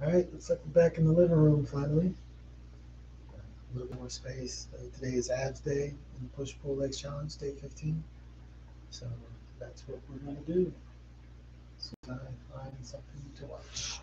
All right, looks like we're back in the living room finally. A little bit more space. Today is abs day in the push pull legs challenge, day 15. So that's what we're going to do. So I find something to watch.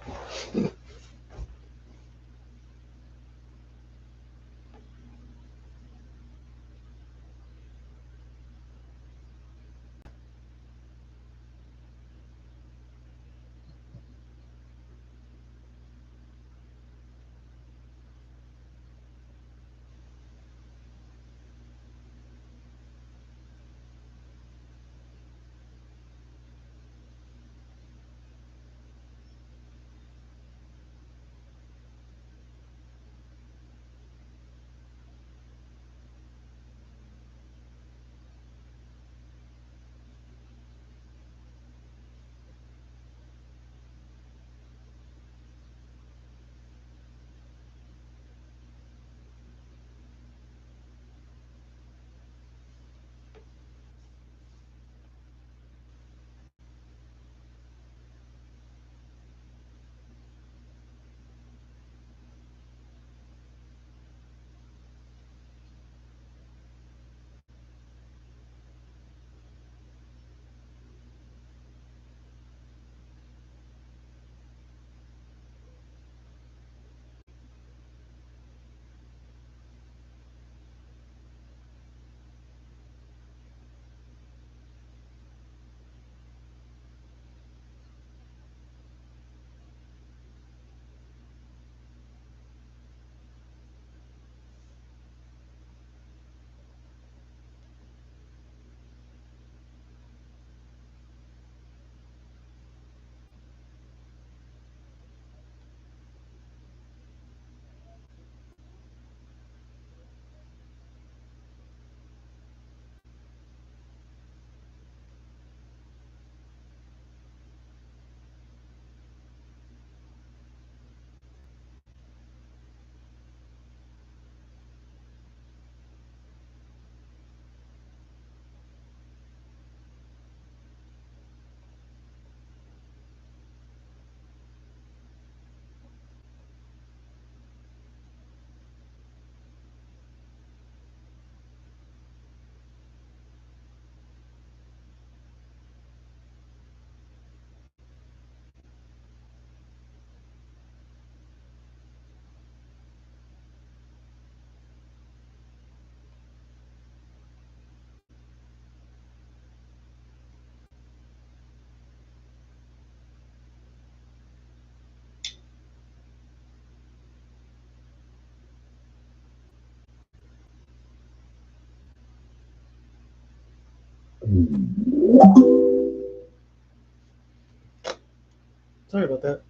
Sorry about that.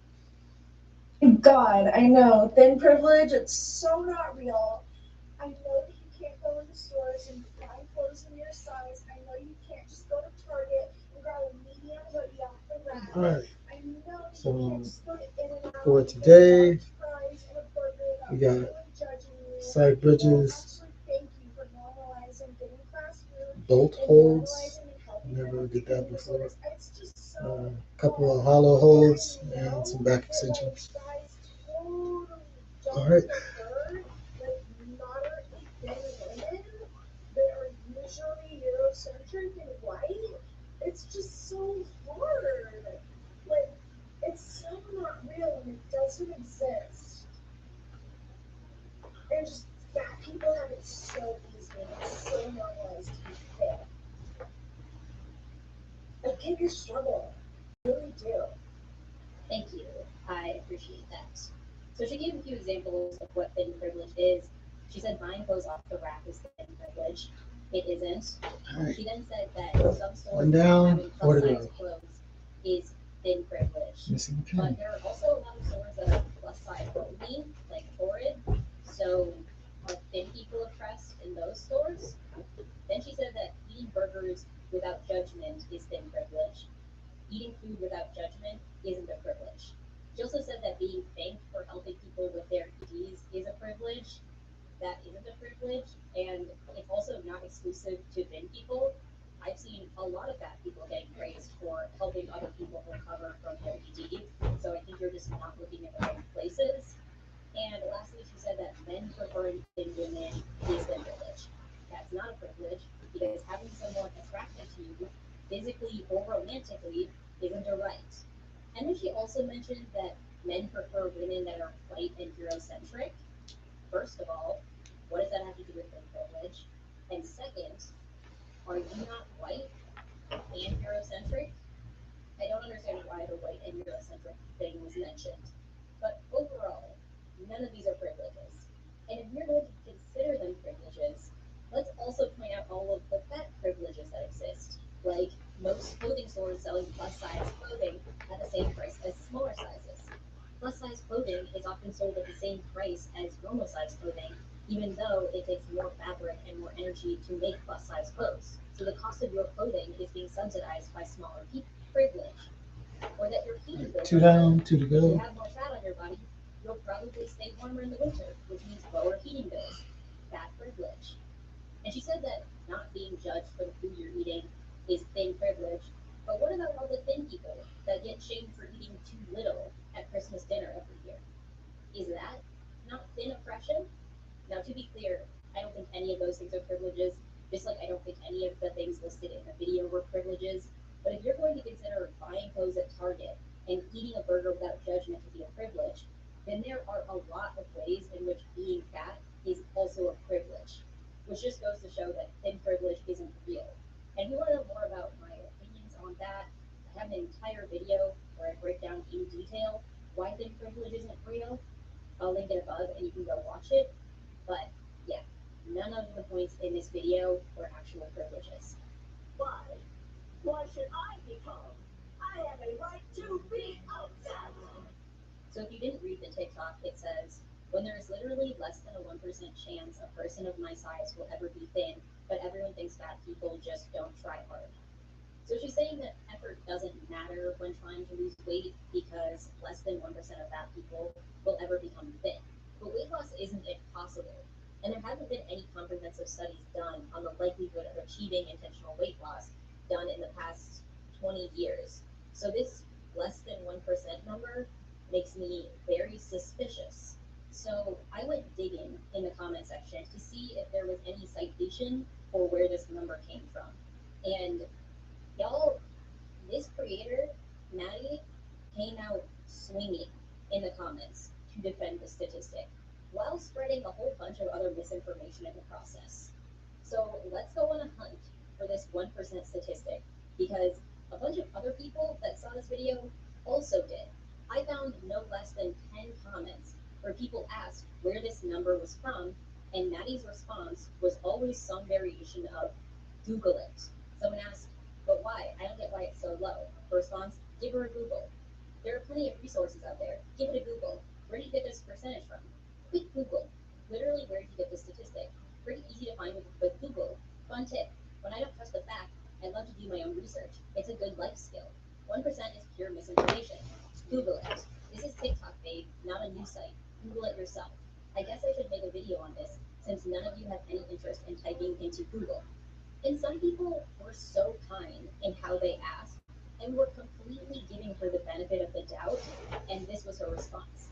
God, I know. Thin privilege, it's so not real. I know that you can't go into stores and find clothes in your size. I know you can't just go to Target and grab a medium hoodie off the rack. All right. I know that you So can't just go to In-N-Out for and get today, large fries and a burger we without got anyone judging you. side Well, bridges, actually, thank you for normalizing getting fast food bolt and holds. normalizing and helping Never people did with that eating before. disorders. It's just A so couple hard. of hollow And holds I and some know back that like extensions. guys totally All don't right. prefer like moderately thin women that are usually Eurocentric and white. It's just so hard. Like it's so not real and it doesn't exist. And just fat people have it so easy and it's so normalized to be fit. I get your struggle. I really do. Thank you. I appreciate that. So she gave a few examples of what thin privilege is. She said buying clothes off the rack is thin privilege. It isn't. All right. She then said that some One stores down, having four plus to size go. clothes is thin privilege. Missing a But pin. there are also a lot of stores that are plus size only, like Torrid. So are thin people oppressed in those stores? Then she said that eating burgers without judgment is thin privilege. Eating food without judgment isn't a privilege. She also said that being thanked for helping people with their PTs is a privilege. That isn't a privilege, and it's also not exclusive to thin people. I've seen a lot of fat people getting praised for helping other people recover from OBD. So I think you're just not looking at the right places. And lastly, she said that men preferring thin women is their privilege. That's not a privilege because having someone attracted to you physically or romantically isn't a right. And then she also mentioned that men prefer women that are white and Eurocentric. First of all, what does that have to do with thin privilege? And second, are you not white and Eurocentric? I don't understand why the white and Eurocentric thing was mentioned. But overall, none of these are privileges. And if you're going to consider them privileges, let's also point out all of the fat privileges that exist. Like most clothing stores selling plus size clothing at the same price as smaller sizes. Plus size clothing is often sold at the same price as normal size clothing, even though it takes more fabric and more energy to make plus size clothes. So the cost of your clothing is being subsidized by smaller privilege. Or that your heating bills Two down, two to if you go. have more fat on your body, you'll probably stay warmer in the winter, which means lower heating bills. Fat privilege. And she said that not being judged for the food you're eating is thin privilege. But what about all the thin people that get shamed for eating too little at Christmas dinner every year? Is that not thin oppression? Now, to be clear, I don't think any of those things are privileges, just like I don't think any of the things listed in the video were privileges. But if you're going to consider buying clothes at Target and eating a burger without judgment to be a privilege, then there are a lot of ways in which being fat is also a privilege, which just goes to show that thin privilege isn't real. And if you want to know more about my opinions on that, I have an entire video where I break down in detail why thin privilege isn't real. I'll link it above and you can go watch it. But yeah, none of the points in this video were actual privileges. Why? Why should I be calm? I have a right to be upset. So if you didn't read the TikTok, it says, when there is literally less than a 1% chance a person of my size will ever be thin, but everyone thinks fat people just don't try hard. So she's saying that effort doesn't matter when trying to lose weight because less than 1% of fat people will ever become thin. But weight loss isn't impossible. And there haven't been any comprehensive studies done on the likelihood of achieving intentional weight loss done in the past 20 years. So this less than 1% number makes me very suspicious. So I went digging in the comment section to see if there was any citation for where this number came from. And y'all, this creator, Maddie, came out swinging in the comments to defend the statistic while spreading a whole bunch of other misinformation in the process. So let's go on a hunt for this 1% statistic because a bunch of other people that saw this video also did. I found no less than 10 comments where people asked where this number was from, and Maddie's response was always some variation of Google it. Someone asked, but why? I don't get why it's so low. Her response, give her a Google. There are plenty of resources out there. Give it a Google. Where did you get this percentage from? Quick Google. Literally, where did you get this statistic? Pretty easy to find with Google. Fun tip. When I don't trust the fact, I love to do my own research. It's a good life skill. 1% is pure misinformation. Google it. This is TikTok, babe, not a news site. Google it yourself. I guess I should make a video on this since none of you have any interest in typing into Google. And some people were so kind in how they asked and were completely giving her the benefit of the doubt, and this was her response.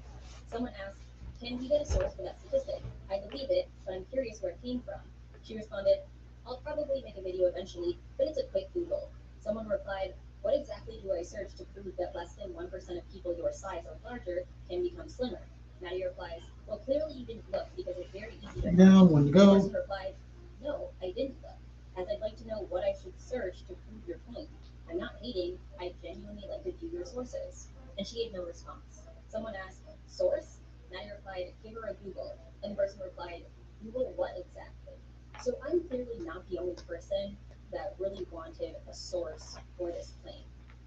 Someone asked, can we get a source for that statistic? I believe it, but I'm curious where it came from. She responded, I'll probably make a video eventually, but it's a quick Google. Someone replied, what exactly do I search to prove that less than 1% of people your size or larger can become slimmer? Maddie replies, well, clearly you didn't look because it's very easy to Now, find. one to The go. person replied, no, I didn't look, as I'd like to know what I should search to prove your point. I'm not hating, I genuinely like to view your sources. And she gave no response. Someone asked, source? Maddie replied, give her a Google. And the person replied, Google what exactly? So I'm clearly not the only person that really wanted a source for this claim.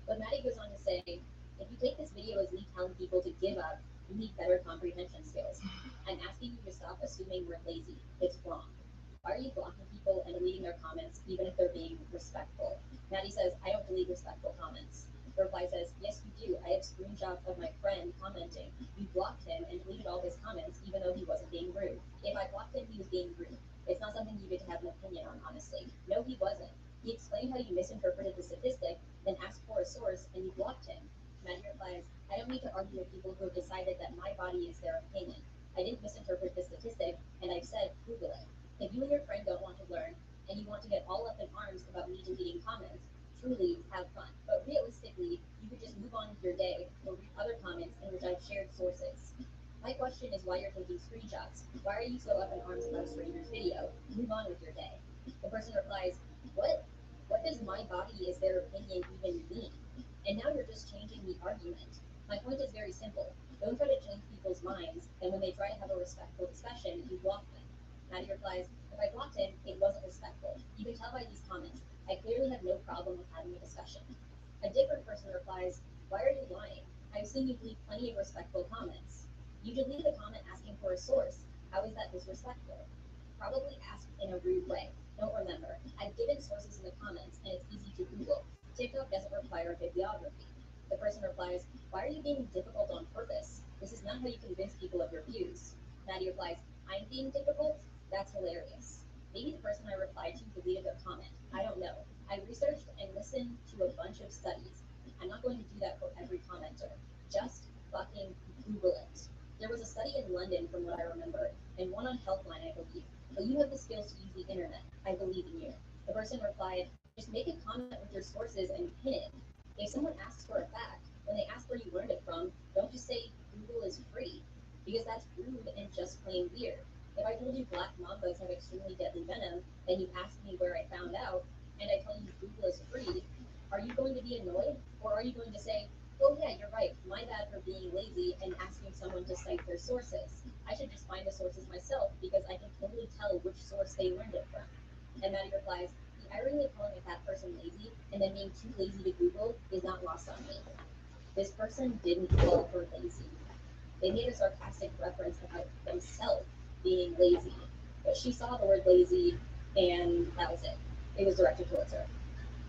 But Maddie goes on to say, if you take this video as me telling people to give up, you need better comprehension skills. I'm asking you to stop assuming we're lazy. It's wrong. Why are you blocking people and deleting their comments even if they're being respectful? Maddie says, I don't delete respectful comments. The reply says, yes, you do. I have screenshots of my friend commenting. You blocked him and deleted all his comments even though he wasn't being rude. If I blocked him, he was being rude. It's not something you get to have an opinion on, honestly. No, he wasn't. He explained how you misinterpreted the statistic, then asked for a source, and you blocked him. Maddie replies, I don't need to argue with people who have decided that my body is their opinion. I didn't misinterpret the statistic, and I've said, Google it. If you and your friend don't want to learn, and you want to get all up in arms about me deleting comments, truly have fun. But realistically, you could just move on with your day or read other comments in which I've shared sources. My question is why you're taking screenshots. Why are you so up in arms about a stranger's video? Move on with your day. The person replies, What? What does my body is their opinion even mean? And now you're just changing the argument. My point is very simple. Don't try to change people's minds, and when they try to have a respectful discussion, you block them. Maddie replies, if I blocked him, it wasn't respectful. You can tell by these comments. I clearly have no problem with having a discussion. A different person replies, why are you lying? I've seen you delete plenty of respectful comments. You deleted a comment asking for a source. How is that disrespectful? Probably asked in a rude way. Don't remember. I've given sources in the comments, and it's easy to Google. TikTok doesn't require a bibliography. The person replies, why are you being difficult on purpose? This is not how you convince people of your views. Maddie replies, I'm being difficult? That's hilarious. Maybe the person I replied to deleted their comment. I don't know. I researched and listened to a bunch of studies. I'm not going to do that for every commenter. Just fucking Google it. There was a study in London from what I remember, and one on Healthline, I believe. But you have the skills to use the internet. I believe in you. The person replied, just make a comment with your sources and pin it. If someone asks for a fact, when they ask where you learned it from, don't just say Google is free, because that's rude and just plain weird. If I told you black mambas have extremely deadly venom, and you ask me where I found out, and I tell you Google is free, are you going to be annoyed? Or are you going to say, oh yeah, you're right, my bad for being lazy and asking someone to cite their sources. I should just find the sources myself because I can totally tell which source they learned it from. And Maddie replies, the irony of calling a fat person lazy and then being too lazy to Google is not lost on me. This person didn't call her lazy. They made a sarcastic reference about themselves being lazy. But she saw the word lazy and that was it. It was directed towards her.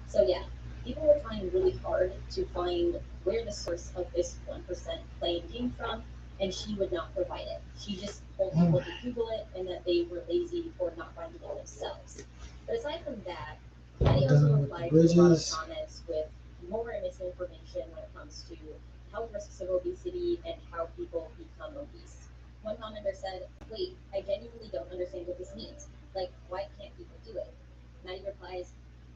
So yeah, people were trying really hard to find where the source of this 1% claim came from, and she would not provide it. She just told people to Google it and that they were lazy for not finding it themselves. But aside from that, Maddie also replied to a lot of comments with more misinformation when it comes to health risks of obesity and how people become obese. One commenter said, wait, I genuinely don't understand what this means. Like, why can't people do it? Maddie replies,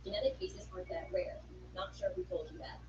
genetic cases aren't that rare. Not sure who told you that.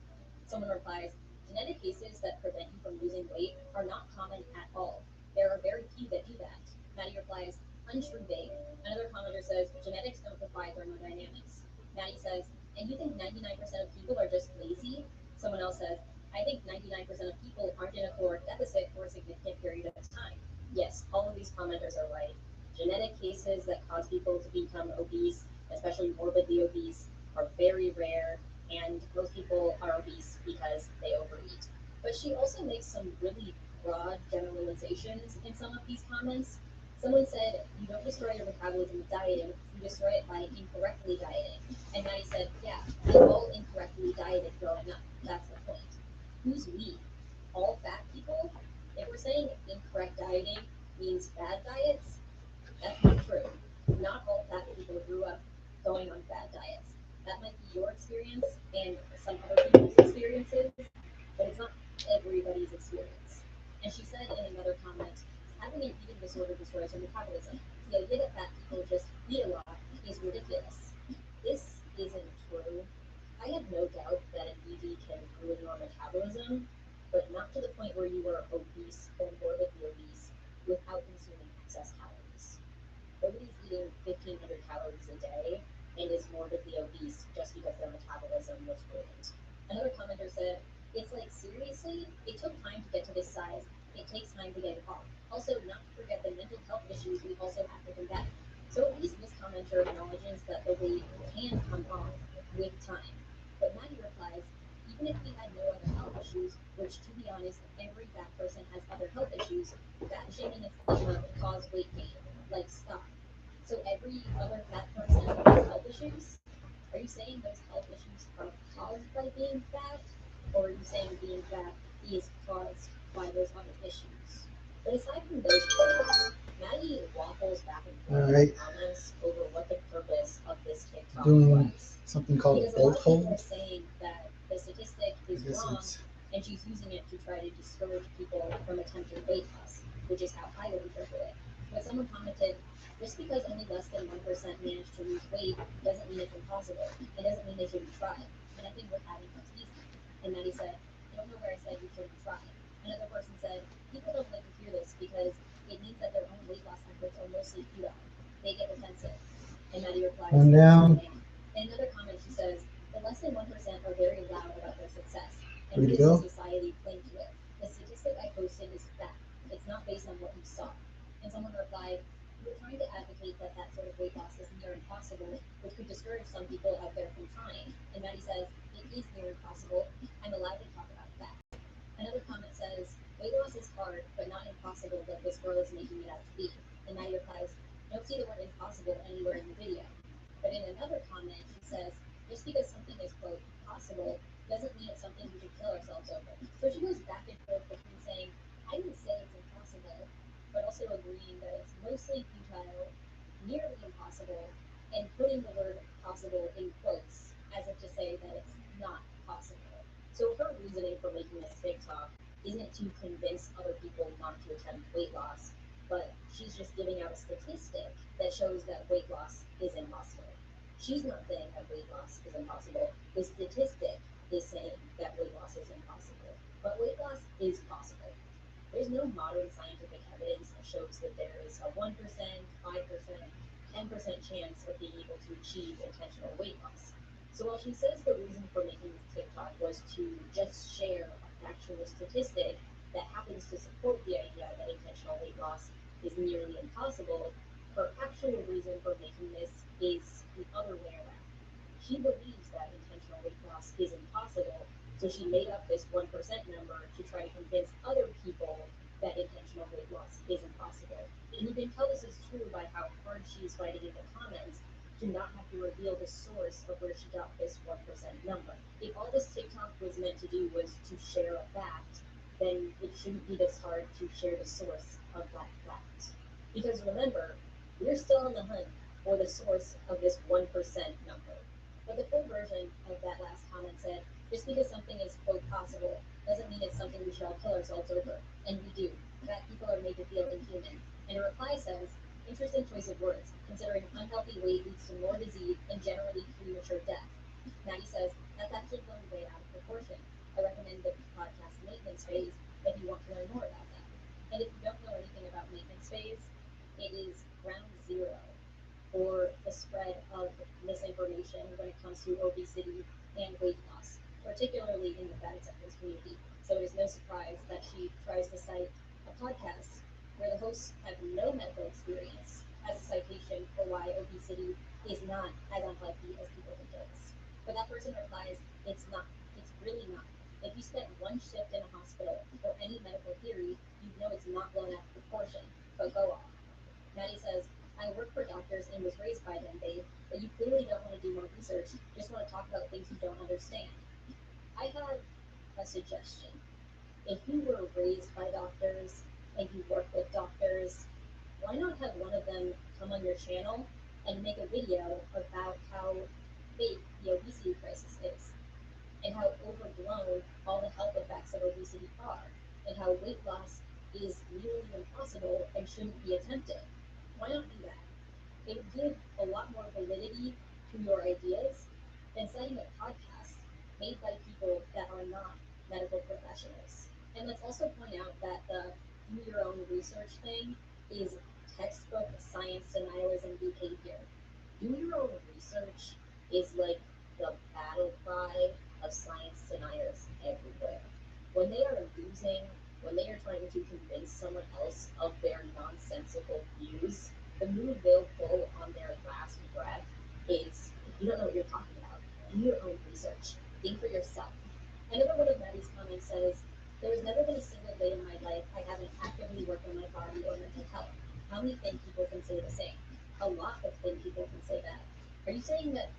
Someone replies, genetic cases that prevent you from losing weight are not common at all. There are very few that do that. Maddie replies, untrue vague. Another commenter says, genetics don't defy thermodynamics. Maddie says, and you think 99% of people are just lazy? Someone else says, I think 99% of people aren't in a caloric deficit for a significant period of time. Yes, all of these commenters are right. Genetic cases that cause people to become obese, especially morbidly obese, are very rare, and most people are obese because they overeat. But she also makes some really broad generalizations in some of these comments. Someone said, you don't destroy your metabolism with dieting, you destroy it by incorrectly dieting. And Maddie said, yeah, we all incorrectly dieted growing up. That's the point. Who's we? All fat people? If we're saying incorrect dieting means bad diets, that's not true. Not all fat people grew up going on bad diets. That might be your experience and some other people's experiences, but it's not everybody's experience. And she said in another comment, having an eating disorder destroys your metabolism. The idea that fat people just eat a lot is ridiculous. This isn't true. I have no doubt that an ED can ruin your metabolism, but not to the point where you are obese or morbidly obese without consuming excess calories. Nobody's eating 1,500 calories a day and is morbidly obese just because their metabolism was ruined. Another commenter said, it's like, seriously? It took time to get to this size. It takes time to get it off. Also, not to forget the mental health issues we also have to combat. So at least this commenter acknowledges that the weight can come off with time. But Maddie replies, even if we had no other health issues, which to be honest, every fat person has other health issues, fat shaming and stigma cause weight gain. Like, stop. So every other fat person has health issues? Are you saying those health issues are caused by being fat? Or are you saying being fat is caused by those other issues? But aside from those points, Maddie waffles back and forth in comments over what the purpose of this TikTok was. something called a Because a lot boat of people are hold. saying that the statistic I is guess wrong, it's and she's using it to try to discourage people from attempting weight loss, which is how I would interpret it. But someone commented, just because only less than 1% manage to lose weight doesn't mean it's impossible. It doesn't mean they shouldn't try. And I think what having comes easy. And Maddie said, I don't know where I said you shouldn't try. Another person said, people don't like to hear this because it means that their own weight loss efforts are mostly futile. They get defensive. And Maddie replies, one down. in another comment, she says, the less than 1% are very loud about their success, and Way we to as go. a society cling to it. The statistic I posted is fact. It's not based on what you saw. And someone replied, we're trying to advocate that that sort of weight loss is near impossible, which could discourage some people out there from trying. And Maddie says, it is near impossible. I'm allowed to talk about that. Another comment says, weight loss is hard, but not impossible like this girl is making it out to be. And Maddie replies, don't see the word impossible anywhere in the video. But in another comment, she says, just because something is, quote, possible, doesn't mean it's something we should kill ourselves over. So she goes back and forth between saying, I didn't say it's impossible, but also agreeing that it's mostly futile, nearly impossible, and putting the word possible in quotes, as if to say that it's not possible. So her reasoning for making this TikTok isn't to convince other people not to attempt weight loss, but she's just giving out a statistic that shows that weight loss is impossible. She's not saying that weight loss is impossible. The statistic is saying that weight loss is impossible. But weight loss is possible. There's no modern scientific evidence that shows that there is a 1%, 5%, 10% chance of being able to achieve intentional weight loss. So while she says the reason for making this TikTok was to just share a factual statistic that happens to support the idea that intentional weight loss is nearly impossible, her actual reason for making this is the other way around. She believes that intentional weight loss is impossible, so she made up this 1% number to try to convince other people that intentional weight loss is impossible. And you can tell this is true by how hard she's fighting in the comments to not have to reveal the source of where she got this 1% number. If all this TikTok was meant to do was to share a fact, then it shouldn't be this hard to share the source of that fact. Because remember, we're still on the hunt for the source of this 1% number. But the full version of that last comment said, just because something is, quote, possible, doesn't mean it's something we should all kill ourselves over. And we do. Fat people are made to feel inhuman. And a reply says, interesting choice of words, considering unhealthy weight leads to more disease and generally premature death. Maddie says, that's actually blown way out of proportion. I recommend the podcast Maintenance Phase if you want to learn more about that. And if you don't know anything about Maintenance Phase, it is ground zero for the spread of misinformation when it comes to obesity and weight loss, particularly in the fat acceptance community. So it is no surprise that she tries to cite a podcast where the hosts have no medical experience as a citation for why obesity is not as unhealthy as people think it is. But that person replies, it's not. It's really not. If you spent one shift in a hospital or any medical theory, you'd know it's not blown out of proportion. But go on. Maddie says, I work for doctors and was raised by them, babe, but you clearly don't want to do more research, just want to talk about things you don't understand. I have a suggestion. If you were raised by doctors and you work with doctors, why not have one of them come on your channel and make a video about how fake the obesity crisis is, and how overblown all the health effects of obesity are, and how weight loss is nearly impossible and shouldn't be attempted? Why not do that? It would give a lot more validity to your ideas than citing a podcast made by people that are not medical professionals. And let's also point out that the do your own research thing is textbook science denialism behavior. Do your own research is like the battle cry of science deniers everywhere. When they are losing, when they are trying to convince someone else of their nonsensical views, the move they'll pull on their last breath is, you don't know what you're talking about. Do your own research. Think for yourself. Another one of Maddie's comments says, there has never been a single day in my life I haven't actively worked on my body or mental health. How many thin people can say the same? A lot of thin people can say that. Are you saying that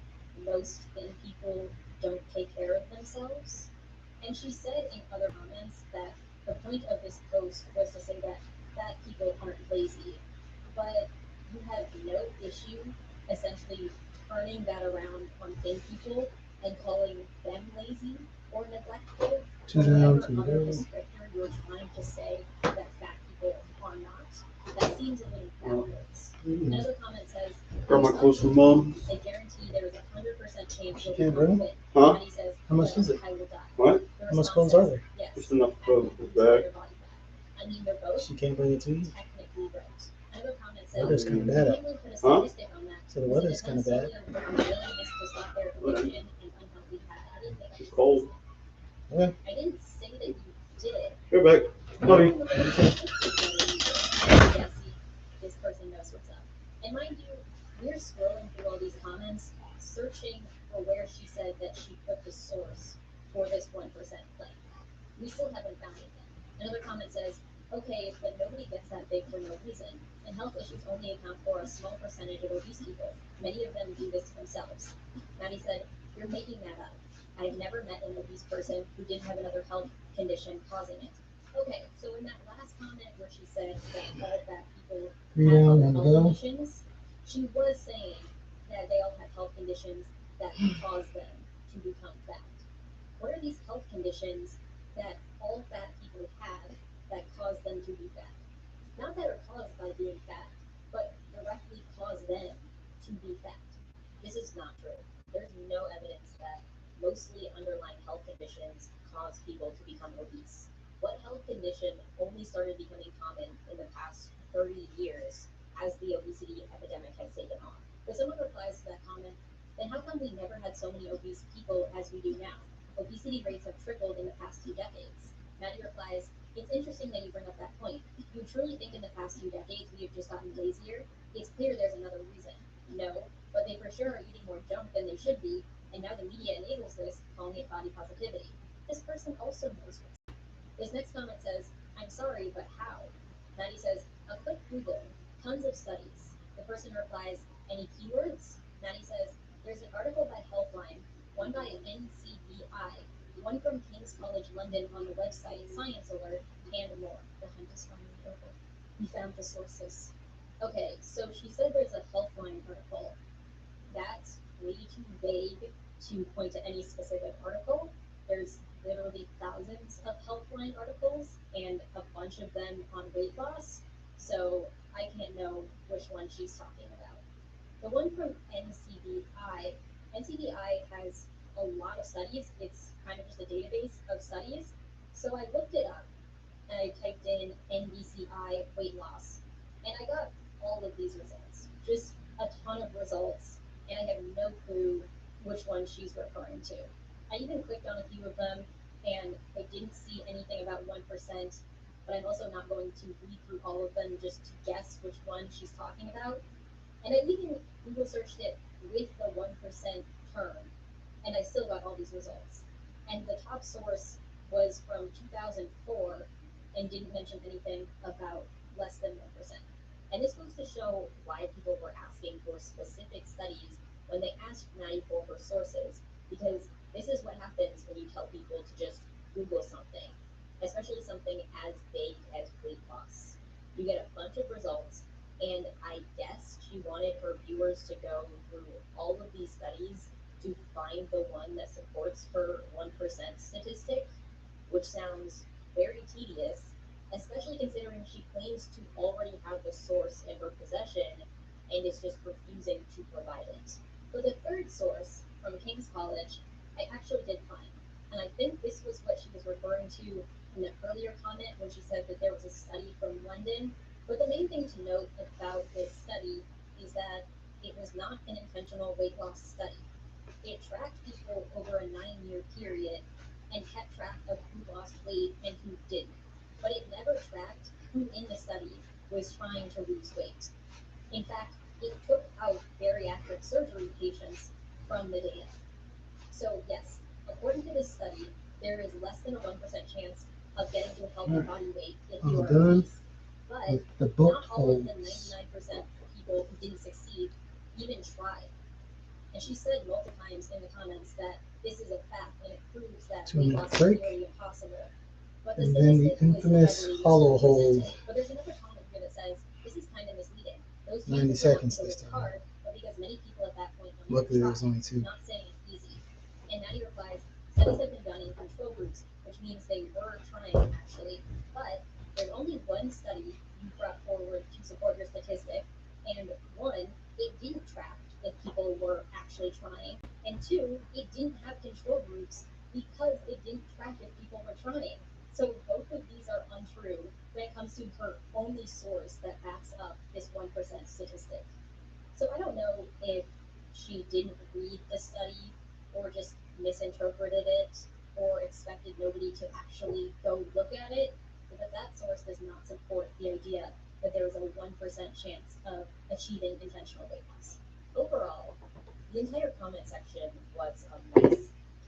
most thin people don't take care of themselves? And she said in other comments that the point of this post was to say that fat people aren't lazy, but you have no issue essentially turning that around on thin people and calling them lazy or neglectful, Two or down, whatever two other down. descriptor you're trying to say that fat people are not, that seems a little backwards. Another comment says, Grab my clothes from mom. I guarantee there is 100% chance you'll Can't become bring fit. Huh? Maddie says, How much "No, is it? I will die." What? The How much response clothes are says, there? Yes. Just enough As for you the lose bag. all your body fat. I mean, they're both She can't bring it to you? technically right. Another comment says, Weather's kind of "You bad can't out. really put a Huh? statistic on that. So the So weather's it kind of depends bad. solely on their willingness to stop their addiction and unhealthy fat." I didn't think I It's should cold. say Okay. this. I didn't say that you did. Go back. Buddy. Yeah, see, this person knows what's up. And mind you, we're scrolling through all these comments, searching for where she said that she put the source for this 1% claim. We still haven't found it yet. Another comment says, okay, but nobody gets that big for no reason, and health issues only account for a small percentage of obese people. Many of them do this to themselves. Maddie said, you're making that up. I've never met an obese person who didn't have another health condition causing it. Okay, so in that last comment where she said that all fat people Three have down, other one to health go. conditions, she was saying that they all have health conditions that cause them to become fat. What are these health conditions that all fat people have that cause them to be fat? Not that are caused by being fat, but directly cause them to be fat. This is not true. There's no evidence that mostly underlying health conditions cause people to become obese. What health condition only started becoming common in the past 30 years as the obesity epidemic has taken off? If someone replies to that comment, then how come we never had so many obese people as we do now? Obesity rates have tripled in the past 2 decades. Maddie replies, it's interesting that you bring up that point. You truly think in the past 2 decades we have just gotten lazier? It's clear there's another reason. No, but they for sure are eating more junk than they should be, and now the media enables this, calling it body positivity. This person also knows what's up. This next comment says, I'm sorry, but how? Maddie says, a quick Google, tons of studies. The person replies, any keywords? Maddie says, there's an article by Healthline, one by NCBI, one from King's College London on the website Science Alert, and more. The hunt is finally over. We found the sources. Okay, so she said there's a Healthline article. That's way too vague to point to any specific article. There's literally thousands of Healthline articles and a bunch of them on weight loss, so I can't know which one she's talking about. The one from NCBI, NCBI has a lot of studies. It's kind of just a database of studies. So I looked it up and I typed in NBCI weight loss, and I got all of these results. Just a ton of results, and I have no clue which one she's referring to. I even clicked on a few of them, and I didn't see anything about 1%, but I'm also not going to read through all of them just to guess which one she's talking about. And I even Google searched it with the 1% term, and I still got all these results. And the top source was from 2004 and didn't mention anything about less than 1%. And this goes to show why people were asking for specific studies when they asked Maddie for her sources, because this is what happens when you tell people to just Google something, especially something as vague as weight loss. You get a bunch of results, and I guess she wanted her viewers to go through all of these studies to find the one that supports her 1% statistic, which sounds very tedious, especially considering she claims to already have the source in her possession and is just refusing to provide it. But the third source from King's College, I actually did find, and I think this was what she was referring to in the earlier comment when she said that there was a study from London. But the main thing to note about this study is that it was not an intentional weight loss study. It tracked people over a 9-year period and kept track of who lost weight and who didn't. But it never tracked who in the study was trying to lose weight. In fact, it took out bariatric surgery patients from the data. So yes, according to this study, there is less than a 1% chance of getting to a healthy body weight if you All are done obese. But with the book not all of the holds. 99% of people who didn't succeed even tried. And she said multiple times in the comments that this is a fact and it proves that 2 weight minute loss is break. nearly impossible. But the And then the statistic was infamous heavily hollow misrepresented. hold. But there's another comment here that says this is kind of misleading. Those 90 chances were not seconds because this it's time. hard, but because many people at that point on Luckily, there was only two. Not saying it's easy. And Maddie replies, studies have been done in control groups, which means they were trying actually, but there's only one study you brought forward to support your statistic, and one, it didn't track if people were actually trying, and two, it didn't have control groups because it didn't track if people were trying. So both of these are untrue when it comes to her only source that backs up this 1% statistic. So I don't know if she didn't read the study or just misinterpreted it or expected nobody to actually go look at it, but that source does not support the idea that there is a 1% chance of achieving intentional weight loss. Overall, the entire comment section was a mess.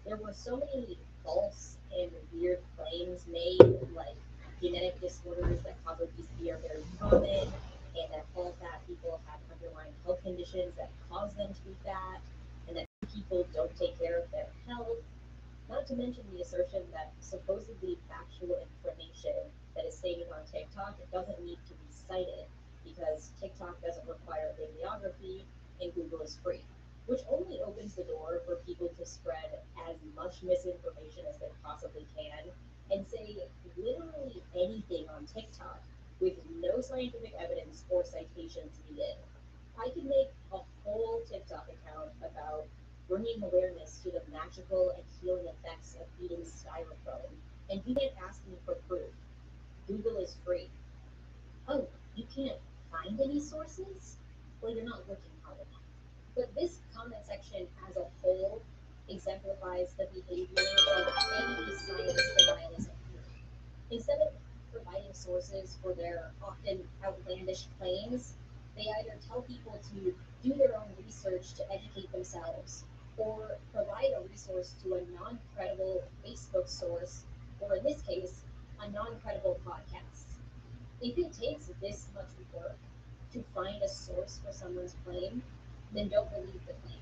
There were so many false and weird claims made, like genetic disorders that cause obesity are very common, and that all fat people have underlying health conditions that cause them to be fat, and that people don't take care of their health. Not to mention the assertion that supposedly factual information that is stated on TikTok doesn't need to be cited because TikTok doesn't require bibliography and Google is free, which only opens the door for people to spread as much misinformation as they possibly can and say literally anything on TikTok with no scientific evidence or citations needed. I could make a whole TikTok account about bringing awareness to the magical and healing effects of eating styrofoam, and you can't ask me for proof. Google is free. Oh, you can't find any sources? Well, you're not looking hard enough. But this comment section as a whole exemplifies the behavior of any science denialism. Instead of providing sources for their often outlandish claims, they either tell people to do their own research to educate themselves, or provide a resource to a non credible Facebook source, or in this case, a non credible podcast. If it takes this much work to find a source for someone's claim, then don't believe the claim.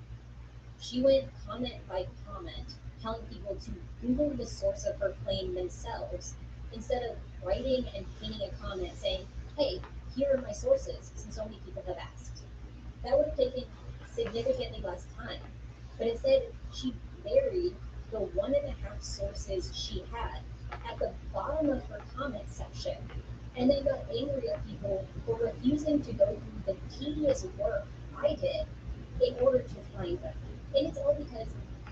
She went comment by comment, telling people to Google the source of her claim themselves instead of writing and pinning a comment saying, hey, here are my sources, since so many people have asked. That would have taken significantly less time. But instead, she buried the 1.5 sources she had at the bottom of her comment section and then got angry at people for refusing to go through the tedious work I did in order to find them. And it's all because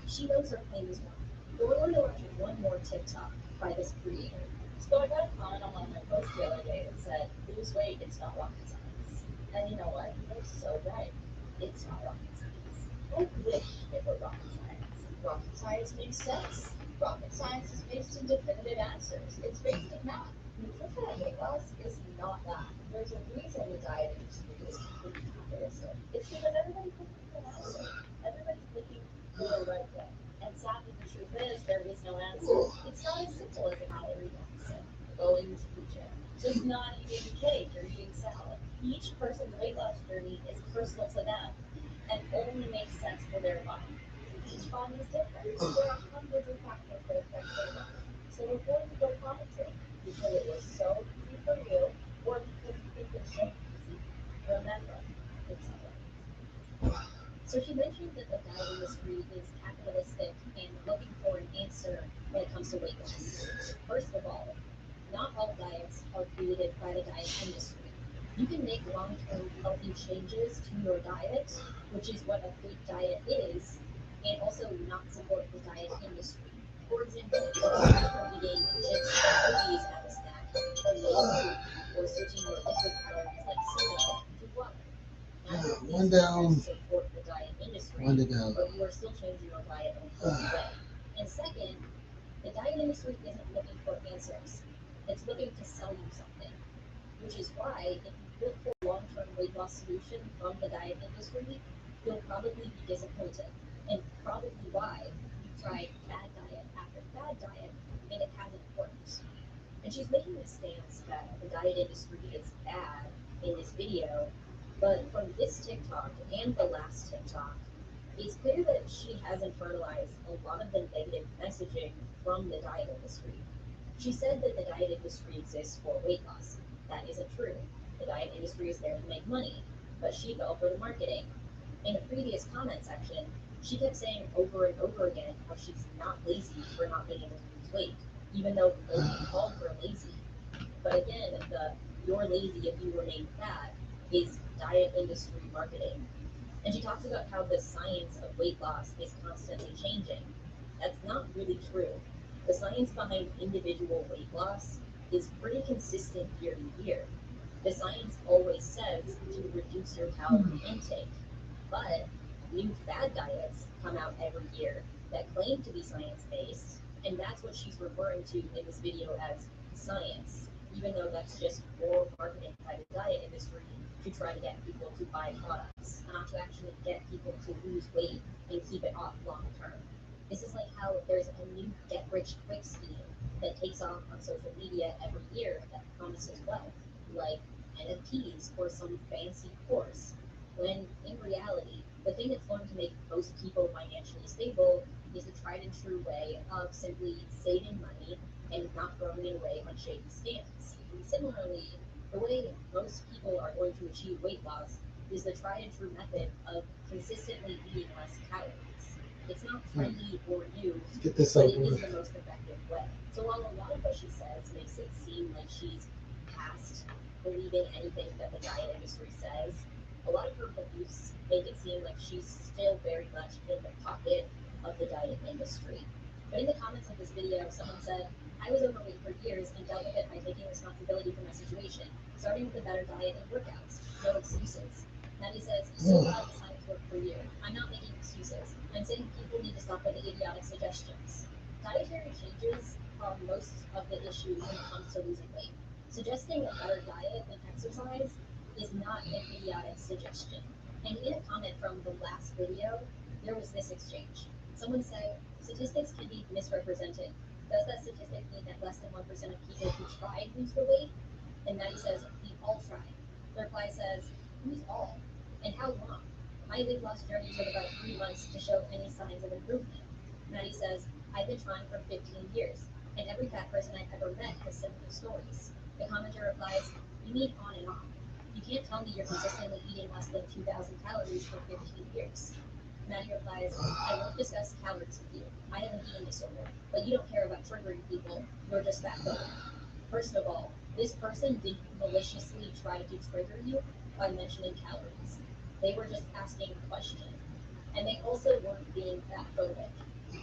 she knows her claim is wrong. But we're going to watch one more TikTok by this creator. So I got a comment on one of my posts the other day that said, lose weight, it's not rocket science. And you know what? They're so right. It's not rocket science. I wish it were rocket science. Rocket science makes sense. Rocket science is based in definitive answers. It's based in math. Nutrition and weight loss is not that. There's a reason the diet industry is completely comparison. It's because everybody's looking for an answer. Everybody's looking for the right way. And sadly, the truth is, there is no answer. It's not as simple as a calorie deficit. Going to the gym. Just not eating cake or eating salad. Each person's weight loss journey is personal to them and only makes sense for their body. Each body is different. There are hundreds of factors that affect weight loss. So before you go commenting, because it was so easy for you, or because you think it's so easy, remember, it's not. So she mentioned that the diet industry is capitalistic and looking for an answer when it comes to weight loss. First of all, not all diets are created by the diet industry. You can make long-term healthy changes to your diet, which is what a good diet is, and also not support the diet industry. For example, eating chips and cookies as a snack to lose food, or switching your liquid calories like soda to water. Neither of One these down, methods support the diet industry, one to go. but you are still changing your diet in a healthy way. And second, the diet industry isn't looking for answers. It's looking to sell you something, which is why if you look for a long-term weight loss solution from the diet industry, you'll probably be disappointed, and probably why you've tried bad diet after bad diet and it hasn't worked. And she's making the stance that the diet industry is bad in this video, but from this TikTok and the last TikTok, it's clear that she has internalized a lot of the negative messaging from the diet industry. She said that the diet industry exists for weight loss. That isn't true. The diet industry is there to make money, but she fell for the marketing. In a previous comment section, she kept saying over and over again how she's not lazy for not being able to lose weight, even though nobody called her lazy. But again, the "you're lazy if you remain fat" is diet industry marketing. And she talks about how the science of weight loss is constantly changing. That's not really true. The science behind individual weight loss is pretty consistent year to year. The science always says to reduce your calorie intake, but new fad diets come out every year that claim to be science based, and that's what she's referring to in this video as science, even though that's just more marketing by the diet industry to try to get people to buy products, not to actually get people to lose weight and keep it off long term. This is like how there's a new get rich quick scheme that takes off on social media every year that promises wealth, like NFTs or some fancy course, when in reality, the thing that's going to make most people financially stable is the tried and true way of simply saving money and not throwing it away on shady scams. Similarly, the way most people are going to achieve weight loss is the tried and true method of consistently eating less calories. It's not trendy or new, Get this but over it is with. the most effective way. So while a lot of what she says makes it seem like she's past believing anything that the diet industry says, a lot of her beliefs make it seem like she's still very much in the pocket of the diet industry. But in the comments of this video, someone said, "I was overweight for years and dealt with it by taking responsibility for my situation, starting with a better diet and workouts. No excuses." Maddie says, "So glad the science worked for you. I'm not making excuses. I'm saying people need to stop with the idiotic suggestions." Dietary changes are most of the issue when it comes to losing weight. Suggesting a better diet and exercise is not an idiotic suggestion. And in a comment from the last video, there was this exchange. Someone said, "Statistics can be misrepresented. Does that statistic mean that less than 1% of people who tried lose the weight?" And Maddie says, "We all tried." The reply says, "Who's all? And how long? My weight loss journey took about 3 months to show any signs of improvement." Maddie says, "I've been trying for 15 years, and every fat person I've ever met has similar stories." The commenter replies, "You mean on and off? You can't tell me you're consistently eating less than 2,000 calories for 15 years." Maddie replies, "I won't discuss calories with you. I have an eating disorder, but you don't care about triggering people. You're just fat phobic." First of all, this person didn't maliciously try to trigger you by mentioning calories. They were just asking a question. And they also weren't being fat phobic.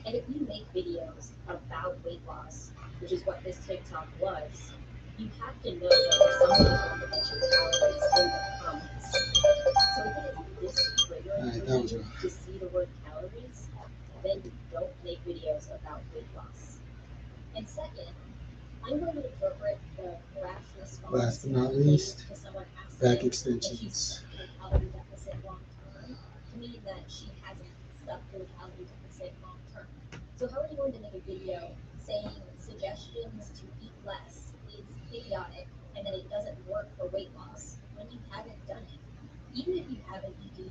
And if you make videos about weight loss, which is what this TikTok was, you have to know that someone's going to mention calories in the comments. So if it is this triggering Alright, for that was you rough. to see the word calories, then don't make videos about weight loss. And second, I'm going to interpret the brash response Last but not made least, to someone asking back if she's extensions. stuck in a calorie deficit long term to mean that she hasn't stuck to a calorie deficit long term. So how are you going to make a video saying suggestions to eat less is idiotic and that it doesn't work for weight loss when you haven't done it? Even if you have an ED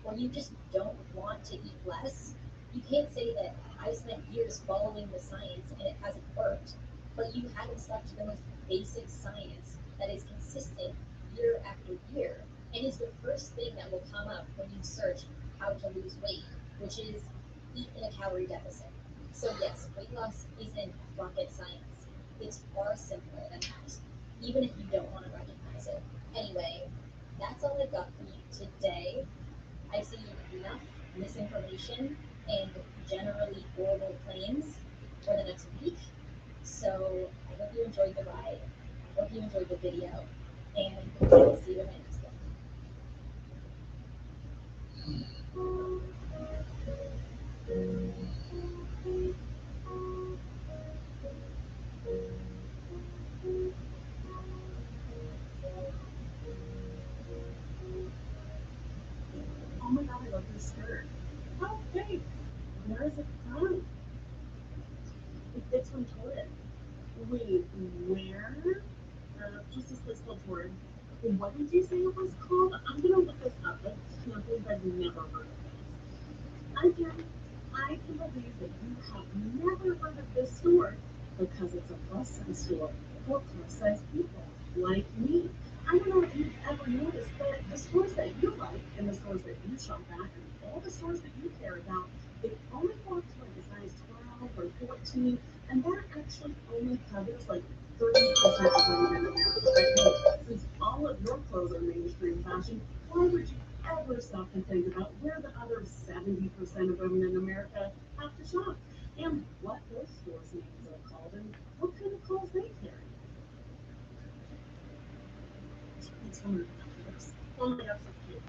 or you just don't want to eat less, you can't say that "I spent years following the science and it hasn't worked," but you haven't stuck to the most basic science that is consistent year after year and is the first thing that will come up when you search how to lose weight, which is eat in a calorie deficit. So yes, weight loss isn't rocket science. It's far simpler than that, even if you don't want to recognize it. Anyway, that's all I've got for you today. I've seen enough misinformation and generally horrible claims for the next week. So I hope you enjoyed the ride. I hope you enjoyed the video. And I'll see you in my next one. Oh my god, I love this skirt. Oh, thanks. Where is it from? It's from Torrid. Wait, where? Just a place called Torrid. What did you say it was called? I'm gonna look this up. I can't believe I've never heard of this. Again, I can believe that you have never heard of this store, because it's a plus size store for plus size people like me. I don't know if you've ever noticed, but the stores that you like and the stores that you shop at and all the stores that you care about, they only go up to like a size 12 or 14, and that actually only covers like 30% of women in America. But hey, since all of your clothes are mainstream fashion, why would you ever stop and think about where the other 70% of women in America have to shop? And what those stores' names are called and what kind of clothes they carry. It's one of those. Oh my God, so cute.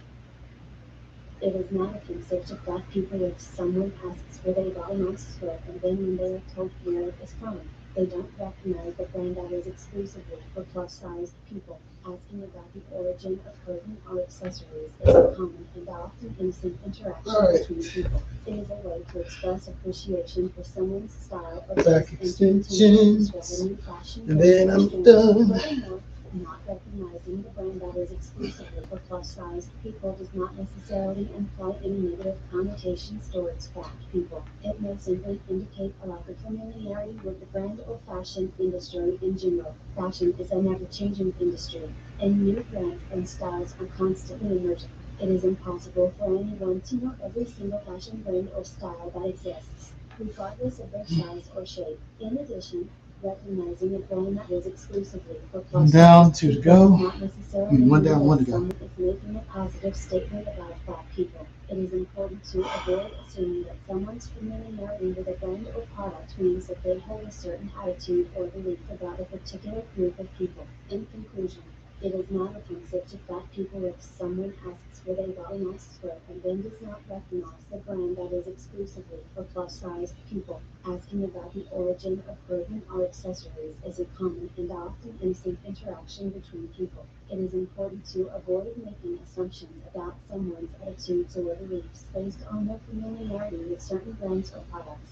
It is not offensive to black people if someone asks where they got a nice skirt and then when they are told where it is from, they don't recognize the brand that is exclusively for plus-sized people. Asking about the origin of clothing or accessories is a common and often innocent interaction between people. It is a way to express appreciation for someone's style or Back taste and to extensions. discover new fashion And then trends or I'm trends. done. Furthermore, not recognizing the brand that is exclusively for plus-sized people does not necessarily imply any negative connotations towards fat people. It may simply indicate a lack of familiarity with the brand or fashion industry in general. Fashion is an ever-changing industry, and new brands and styles are constantly emerging. It is impossible for anyone to know every single fashion brand or style that exists, regardless of their size or shape. In addition, recognizing a brand that is exclusively for One down, plus-sized two to people go. does not necessarily One mean down, that one to go. someone is making a positive statement about fat people. It is important to avoid assuming that someone's familiarity with a brand or product means that they hold a certain attitude or belief about a particular group of people. In conclusion, it is not offensive to fat people if someone asks where they got a nice skirt and then does not recognize the brand that is exclusively for plus-sized people. Asking about the origin of clothing or accessories is a common and often innocent interaction between people. It is important to avoid making assumptions about someone's attitudes or beliefs based on their familiarity with certain brands or products.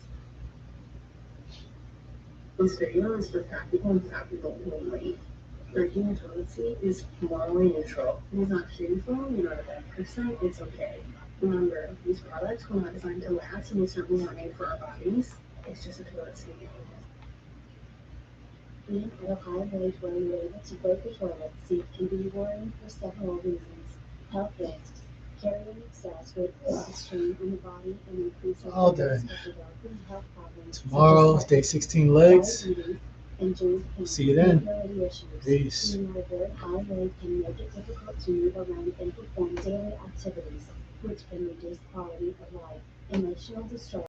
This video is for fat people and fat people only. Drinking a toilet seat is morally neutral. It is not shameful, you're not a bad person, it's okay. Remember, these products were not designed to last and they certainly weren't made for our bodies. It's just a toilet seat. Being at a high wage where you're able to break a toilet seat can be worrying for several reasons. Health risks. Carrying excess weight puts a strain on the body and increases the All risk day. of developing health problems Tomorrow is such day as 16 legs. diabetes and joint pain, See you then. mobility issues. Peace. Being at a very high weight can make it difficult to move around and perform daily activities, which can reduce quality of life. Emotional distress